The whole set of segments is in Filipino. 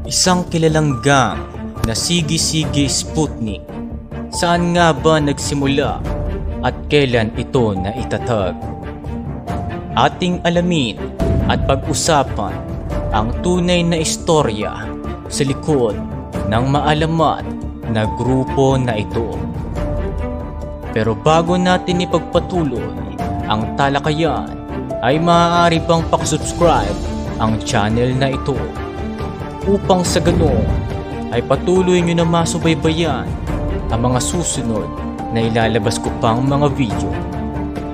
Isang kilalang gang na Sige-Sige Sputnik. Saan nga ba nagsimula at kailan ito naitatag? Ating alamin at pag-usapan ang tunay na istorya sa likod ng maalamat na grupo na ito. Pero bago natin ipagpatuloy ang talakayan, ay maaari bang pakisubscribe ang channel na ito upang sa ganoon ay patuloy nyo na masubaybayan ang mga susunod na ilalabas ko pang mga video.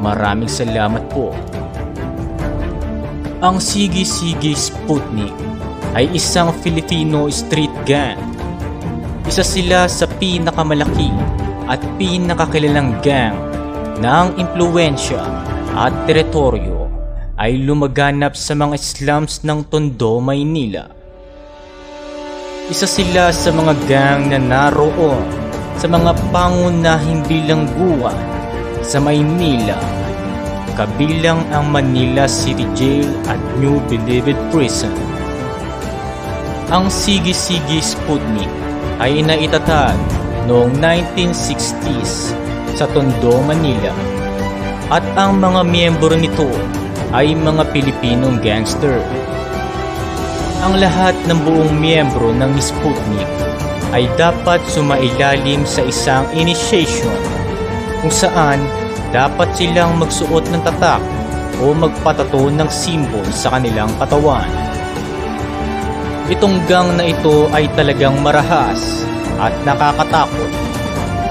Maraming salamat po. Ang Sige-Sige Sputnik ay isang Filipino street gang. Isa sila sa pinakamalaki at pinakakilalang gang na ang impluwensya at teritoryo ay lumaganap sa mga slums ng Tondo, Maynila. Isa sila sa mga gang na naroon sa mga pangunahing bilangguan sa Maynila, kabilang ang Manila City Jail at New Bilibid Prison. Ang Sige-Sige Sputnik ay naitatag noong 1960s sa Tondo, Manila, at ang mga miyembro nito ay mga Pilipinong gangster. Ang lahat ng buong miyembro ng Sputnik ay dapat sumailalim sa isang initiation kung saan dapat silang magsuot ng tatak o magpatato ng simbol sa kanilang katawan. Itong gang na ito ay talagang marahas at nakakatakot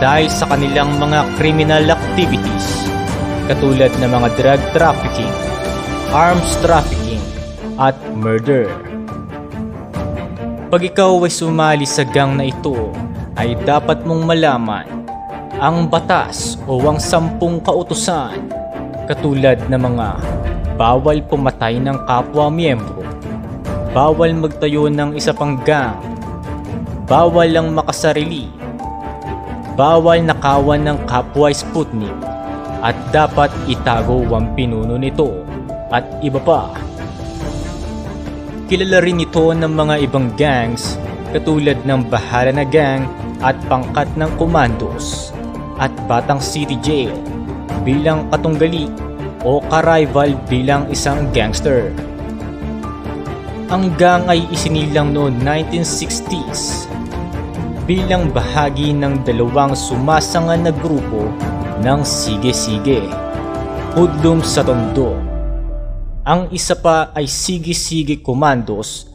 dahil sa kanilang mga criminal activities katulad ng mga drug trafficking, arms trafficking at murder. Pag ikaw ay sumali sa gang na ito, ay dapat mong malaman ang batas o ang 10 kautusan katulad ng mga bawal pumatay ng kapwa miyembro, bawal magtayo ng isa pang gang, bawal lang makasarili, bawal nakawan ng kapwa Sputnik, at dapat itago ang pinuno nito, at iba pa. Kilala rin ito ng mga ibang gangs katulad ng Bahala na Gang at Pangkat ng Commandos at Batang City Jail bilang katunggali o ka-rival bilang isang gangster. Ang gang ay isinilang noong 1960s bilang bahagi ng dalawang sumasangan na grupo ng Sige-Sige, Hoodlums sa Tondo. Ang isa pa ay Sige-Sige Commandos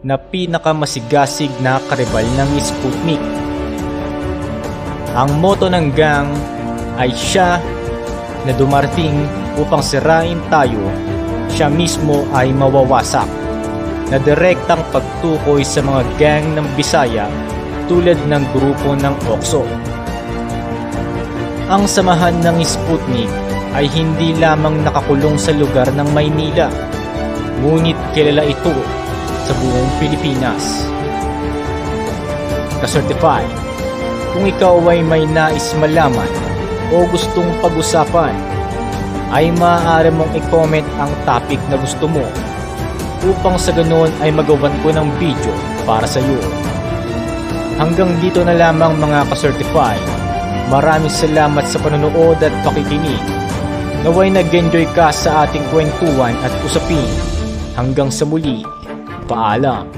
na pinakamasigasig na karibal ng Sputnik. Ang motto ng gang ay siya na dumarating upang sirain tayo, siya mismo ay mawawasak, na direktang pagtukoy sa mga gang ng Bisaya tulad ng grupo ng Okso. Ang samahan ng Sputnik ay hindi lamang nakakulong sa lugar ng Maynila, ngunit kilala ito sa buong Pilipinas. Ka-certified, kung ikaw ay may nais malaman o gustong pag-usapan, ay maaari mong i-comment ang topic na gusto mo upang sa ganoon ay magawan ko ng video para sa iyo. Hanggang dito na lamang mga ka-certified. Maraming salamat sa panonood at pakikinig. Naway nag-enjoy ka sa ating kwentuhan at usapin. Hanggang sa muli, paalam.